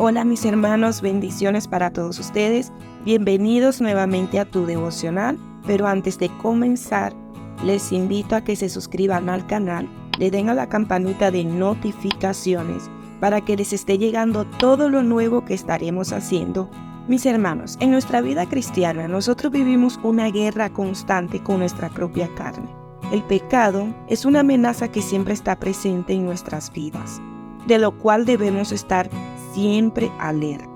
Hola mis hermanos, bendiciones para todos ustedes. Bienvenidos nuevamente a tu devocional. Pero antes de comenzar, les invito a que se suscriban al canal, le den a la campanita de notificaciones para que les esté llegando todo lo nuevo que estaremos haciendo. Mis hermanos, en nuestra vida cristiana nosotros vivimos una guerra constante con nuestra propia carne. El pecado es una amenaza que siempre está presente en nuestras vidas, de lo cual debemos estar siempre alerta.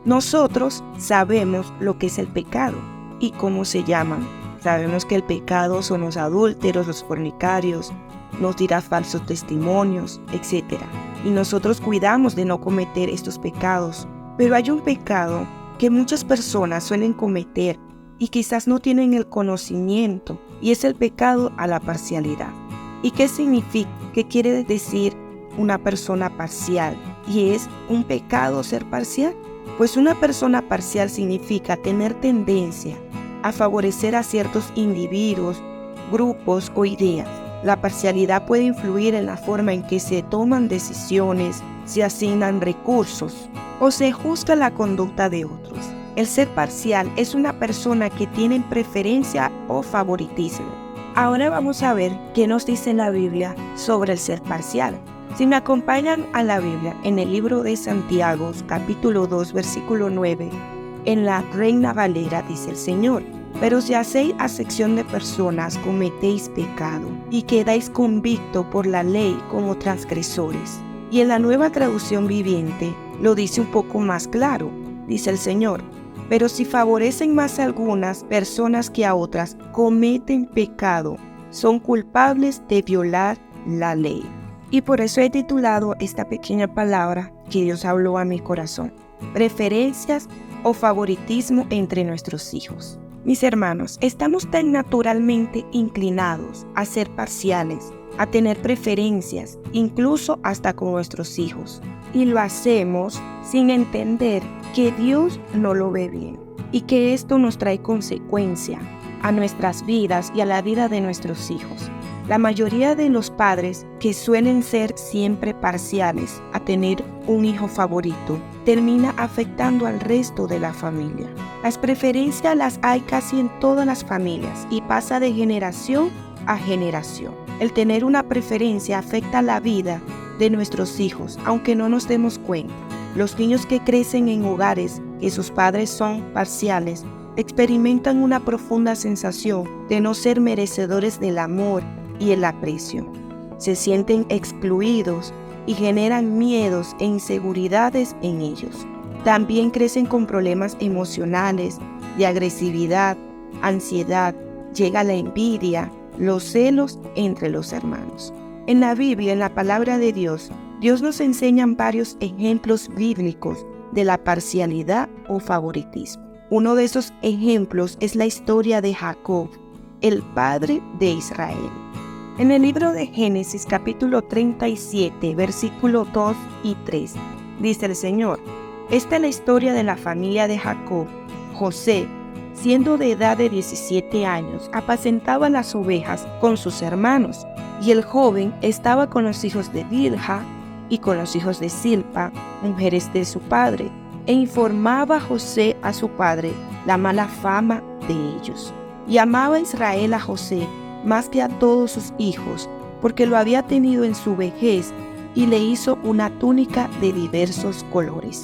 Nosotros sabemos lo que es el pecado y cómo se llaman. Sabemos que el pecado son los adúlteros, los fornicarios, nos dirá falsos testimonios, etc. Y nosotros cuidamos de no cometer estos pecados. Pero hay un pecado que muchas personas suelen cometer y quizás no tienen el conocimiento, y es el pecado a la parcialidad. ¿Y qué significa? ¿Qué quiere decir una persona parcial? ¿Y es un pecado ser parcial? Pues una persona parcial significa tener tendencia a favorecer a ciertos individuos, grupos o ideas. La parcialidad puede influir en la forma en que se toman decisiones, se asignan recursos o se juzga la conducta de otros. El ser parcial es una persona que tiene preferencia o favoritismo. Ahora vamos a ver qué nos dice la Biblia sobre el ser parcial. Si me acompañan a la Biblia, en el libro de Santiago, capítulo 2, versículo 9, en la Reina Valera dice el Señor: pero si hacéis acepción de personas, cometéis pecado, y quedáis convictos por la ley como transgresores. Y en la Nueva Traducción Viviente lo dice un poco más claro, dice el Señor: pero si favorecen más a algunas personas que a otras, cometen pecado, son culpables de violar la ley. Y por eso he titulado esta pequeña palabra que Dios habló a mi corazón: preferencias o favoritismo entre nuestros hijos. Mis hermanos, estamos tan naturalmente inclinados a ser parciales, a tener preferencias, incluso hasta con nuestros hijos. Y lo hacemos sin entender que Dios no lo ve bien y que esto nos trae consecuencia a nuestras vidas y a la vida de nuestros hijos. La mayoría de los padres que suelen ser siempre parciales a tener un hijo favorito termina afectando al resto de la familia. Las preferencias las hay casi en todas las familias y pasa de generación a generación. El tener una preferencia afecta la vida de nuestros hijos, aunque no nos demos cuenta. Los niños que crecen en hogares que sus padres son parciales experimentan una profunda sensación de no ser merecedores del amor y el aprecio. Se sienten excluidos y generan miedos e inseguridades en ellos. También crecen con problemas emocionales, de agresividad, ansiedad, llega la envidia, los celos entre los hermanos. En la Biblia, en la palabra de Dios, Dios nos enseña varios ejemplos bíblicos de la parcialidad o favoritismo. Uno de esos ejemplos es la historia de Jacob, el padre de Israel. En el libro de Génesis, capítulo 37, versículos 2 y 3, dice el Señor: esta es la historia de la familia de Jacob. José, siendo de edad de 17 años, apacentaba las ovejas con sus hermanos, y el joven estaba con los hijos de Bilha y con los hijos de Silpa, mujeres de su padre, e informaba a José a su padre la mala fama de ellos. Y amaba Israel a José más que a todos sus hijos, porque lo había tenido en su vejez, y le hizo una túnica de diversos colores.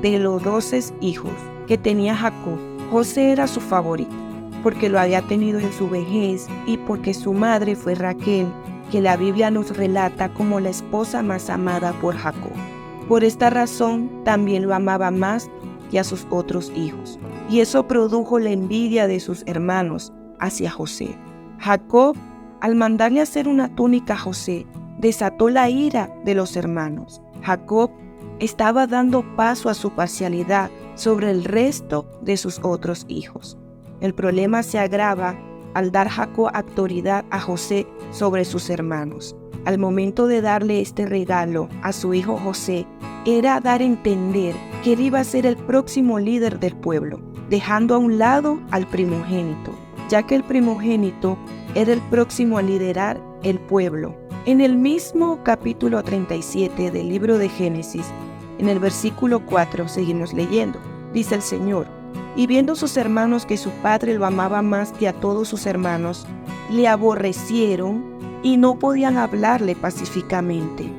De los 12 hijos que tenía Jacob, José era su favorito, porque lo había tenido en su vejez y porque su madre fue Raquel, que la Biblia nos relata como la esposa más amada por Jacob. Por esta razón también lo amaba más que a sus otros hijos, y eso produjo la envidia de sus hermanos hacia José. Jacob, al mandarle hacer una túnica a José, desató la ira de los hermanos. Jacob estaba dando paso a su parcialidad sobre el resto de sus otros hijos. El problema se agrava al dar Jacob autoridad a José sobre sus hermanos. Al momento de darle este regalo a su hijo José, era dar a entender que él iba a ser el próximo líder del pueblo, dejando a un lado al primogénito, ya que el primogénito era el próximo a liderar el pueblo. En el mismo capítulo 37 del libro de Génesis, En el versículo 4 seguimos leyendo. Dice el Señor: y viendo sus hermanos que su padre lo amaba más que a todos sus hermanos, le aborrecieron y no podían hablarle pacíficamente.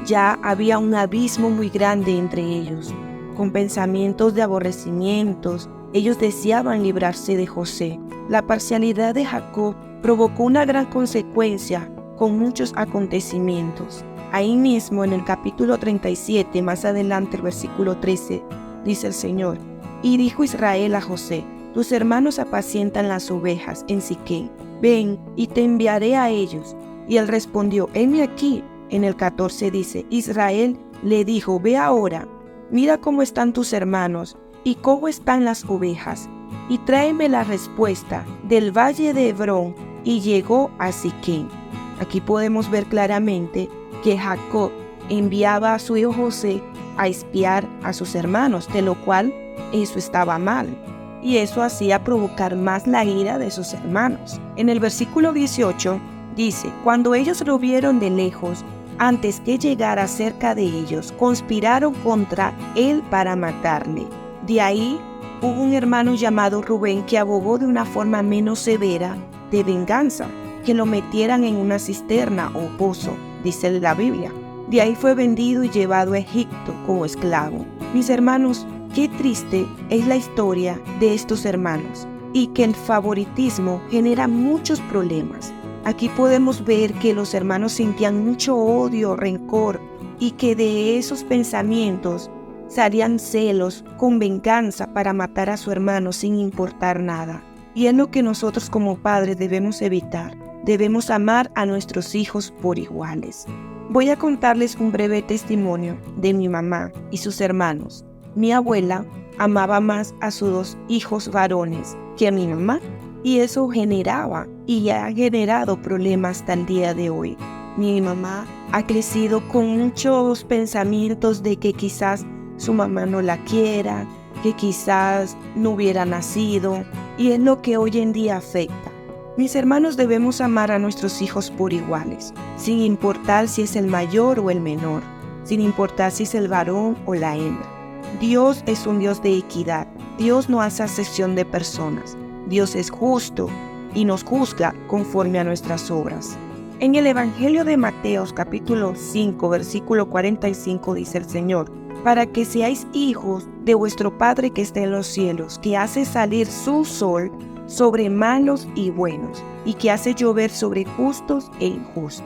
Ya había un abismo muy grande entre ellos. Con pensamientos de aborrecimientos, ellos deseaban librarse de José. La parcialidad de Jacob provocó una gran consecuencia con muchos acontecimientos. Ahí mismo en el capítulo 37, más adelante el versículo 13, dice el Señor: y dijo Israel a José: tus hermanos apacientan las ovejas en Siquem, ven y te enviaré a ellos. Y él respondió: heme aquí. En el 14 dice: Israel le dijo: ve ahora, mira cómo están tus hermanos y cómo están las ovejas, y tráeme la respuesta del valle de Hebrón. Y llegó a Siquem. Aquí podemos ver claramente que Jacob enviaba a su hijo José a espiar a sus hermanos, de lo cual eso estaba mal, y eso hacía provocar más la ira de sus hermanos. En el versículo 18 dice: cuando ellos lo vieron de lejos, antes que llegara cerca de ellos, conspiraron contra él para matarle. De ahí hubo un hermano llamado Rubén que abogó de una forma menos severa de venganza, que lo metieran en una cisterna o pozo, dice la Biblia. De ahí fue vendido y llevado a Egipto como esclavo. Mis hermanos, qué triste es la historia de estos hermanos, y que el favoritismo genera muchos problemas. Aquí podemos ver que los hermanos sentían mucho odio, rencor, y que de esos pensamientos salían celos con venganza para matar a su hermano sin importar nada. Y es lo que nosotros como padres debemos evitar. Debemos amar a nuestros hijos por iguales. Voy a contarles un breve testimonio de mi mamá y sus hermanos. Mi abuela amaba más a sus dos hijos varones que a mi mamá, y eso generaba y ha generado problemas hasta el día de hoy. Mi mamá ha crecido con muchos pensamientos de que quizás su mamá no la quiera, que quizás no hubiera nacido, y es lo que hoy en día afecta. Mis hermanos, debemos amar a nuestros hijos por iguales, sin importar si es el mayor o el menor, sin importar si es el varón o la hembra. Dios es un Dios de equidad. Dios no hace acepción de personas. Dios es justo y nos juzga conforme a nuestras obras. En el Evangelio de Mateo, capítulo 5, versículo 45, dice el Señor: para que seáis hijos de vuestro Padre que está en los cielos, que hace salir su sol sobre malos y buenos, y que hace llover sobre justos e injustos.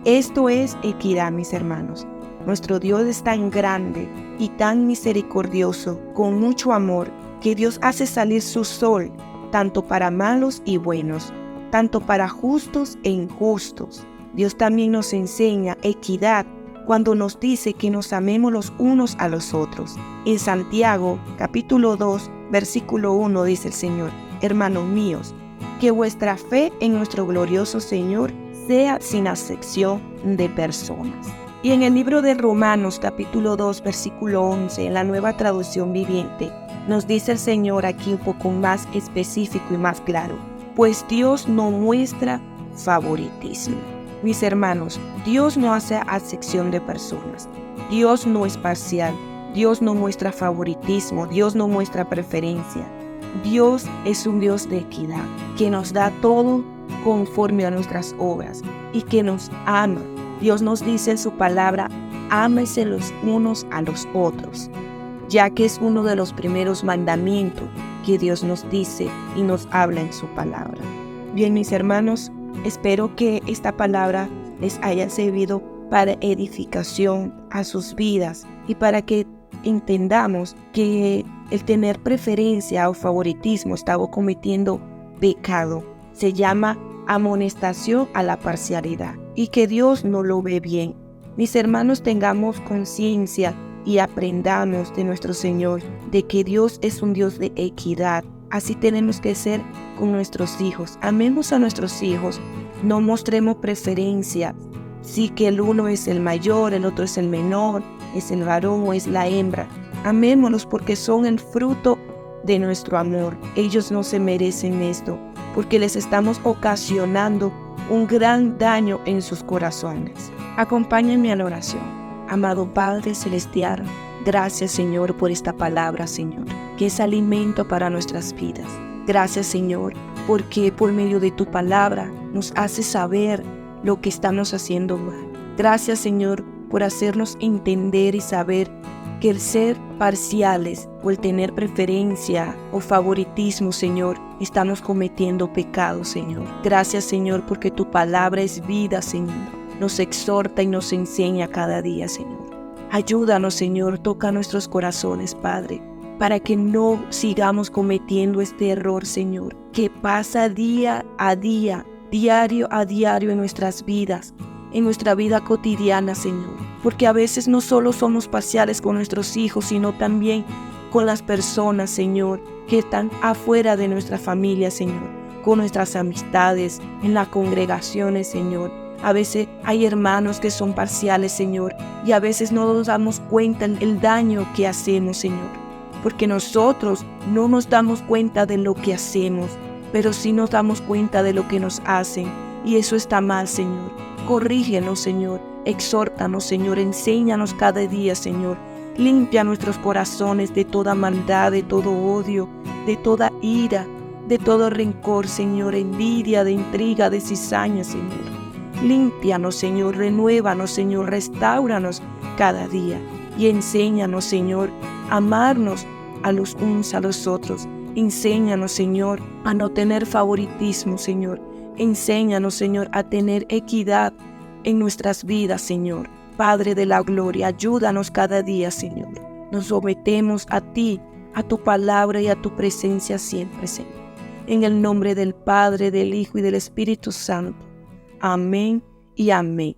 Esto es equidad, mis hermanos. Nuestro Dios es tan grande y tan misericordioso, con mucho amor, que Dios hace salir su sol tanto para malos y buenos, tanto para justos e injustos. Dios también nos enseña equidad cuando nos dice que nos amemos los unos a los otros. En Santiago, capítulo 2, versículo 1, dice el Señor: hermanos míos, que vuestra fe en nuestro glorioso Señor sea sin acepción de personas. Y en el libro de Romanos, capítulo 2, versículo 11, en la Nueva Traducción Viviente, nos dice el Señor aquí un poco más específico y más claro: pues Dios no muestra favoritismo. Mis hermanos, Dios no hace acepción de personas. Dios no es parcial. Dios no muestra favoritismo. Dios no muestra preferencia. Dios es un Dios de equidad, que nos da todo conforme a nuestras obras y que nos ama. Dios nos dice en su palabra: ámense los unos a los otros, ya que es uno de los primeros mandamientos que Dios nos dice y nos habla en su palabra. Bien, mis hermanos, espero que esta palabra les haya servido para edificación a sus vidas y para que entendamos que el tener preferencia o favoritismo estamos cometiendo pecado. Se llama amonestación a la parcialidad y que Dios no lo ve bien. Mis hermanos, tengamos conciencia y aprendamos de nuestro Señor, de que Dios es un Dios de equidad. Así tenemos que ser con nuestros hijos. Amemos a nuestros hijos, no mostremos preferencia. Sí, que el uno es el mayor, el otro es el menor, es el varón o es la hembra. Amémoslos porque son el fruto de nuestro amor. Ellos no se merecen esto, porque les estamos ocasionando un gran daño en sus corazones. Acompáñenme a la oración. Amado Padre Celestial, Gracias, Señor, por esta palabra, Señor, que es alimento para nuestras vidas. Gracias, Señor, porque por medio de tu palabra nos hace saber lo que estamos haciendo mal. Gracias, Señor, por hacernos entender y saber que el ser parciales o el tener preferencia o favoritismo, Señor, estamos cometiendo pecado, Señor. Gracias, Señor, porque tu palabra es vida, Señor. Nos exhorta y nos enseña cada día, Señor. Ayúdanos, Señor, toca nuestros corazones, Padre, para que no sigamos cometiendo este error, Señor, que pasa día a día, diario a diario en nuestras vidas, en nuestra vida cotidiana, Señor. Porque a veces no solo somos parciales con nuestros hijos, sino también con las personas, Señor, que están afuera de nuestra familia, Señor, con nuestras amistades, en las congregaciones, Señor. A veces hay hermanos que son parciales, Señor, y a veces no nos damos cuenta del daño que hacemos, Señor, porque nosotros no nos damos cuenta de lo que hacemos, pero sí nos damos cuenta de lo que nos hacen, y eso está mal, Señor. Corrígenos, Señor, exhórtanos, Señor, enséñanos cada día, Señor. Limpia nuestros corazones de toda maldad, de todo odio, de toda ira, de todo rencor, Señor, envidia, de intriga, de cizaña, Señor. Límpianos, Señor, renuévanos, Señor, restáuranos cada día y enséñanos, Señor, a amarnos a los unos a los otros. Enséñanos, Señor, a no tener favoritismo, Señor. Enséñanos, Señor, a tener equidad en nuestras vidas, Señor. Padre de la gloria, ayúdanos cada día, Señor. Nos sometemos a ti, a tu palabra y a tu presencia siempre, Señor. En el nombre del Padre, del Hijo y del Espíritu Santo. Amén y amén.